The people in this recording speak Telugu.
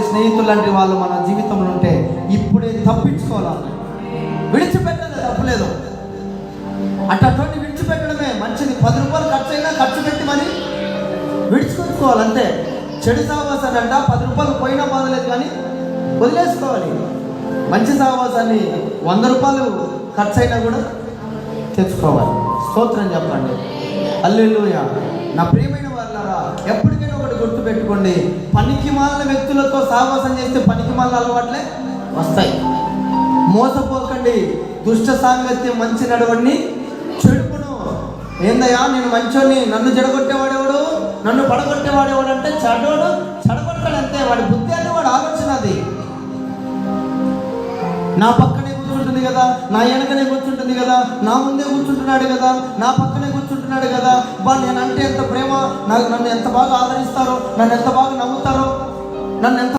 స్నేహితులు లాంటి వాళ్ళు మన జీవితంలో ఉంటే ఇప్పుడే తప్పించుకోవాలి. విడిచిపెట్టలేదు, తప్పలేదు. అటువంటి విడిచిపెట్టడమే మంచిది. 10 రూపాయలు ఖర్చు అయినా ఖర్చు పెట్టి మరి విడిచిపెట్టుకోవాలి అంతే. చెడు సహవాసాన్ని 10 రూపాయలు పోయినా బాధలేదు కానీ వదిలేసుకోవాలి. మంచి సహవాసాన్ని 100 రూపాయలు ఖర్చు అయినా కూడా తెచ్చుకోవాలి. స్తోత్రం చెప్పండి. హల్లెలూయా. నా ప్రియమైన వాళ్ళారా, ఎప్పటికైనా ఒకటి గుర్తుపెట్టుకోండి, పనికిమాలిన వ్యక్తులతో సహవాసం చేస్తే పనికిమాలిన అలవాట్లే వస్తాయి. మోసపోకండి. దుష్ట సాంగత్యం మంచి నడవడిని చెడుకును. ఏందయ్యా నేను మంచోని, నన్ను చెడగొట్టేవాడేవాడు, నన్ను పడగొట్టేవాడేవాడు అంటే చెడగొట్టాడంతే. వాడి బుద్ధి అని వాడు ఆలోచన అది. నా పక్కనే కూర్చుంటుంది కదా, నా వెనకనే కూర్చుంటుంది కదా, నా ముందే కూర్చుంటున్నాడు కదా, నా పక్కనే కూర్చుంటున్నాడు కదా, నేను అంటే ఎంత ప్రేమ, నన్ను ఎంత బాగా ఆదరిస్తారో, నన్ను ఎంత బాగా నమ్ముతారో, నన్ను ఎంత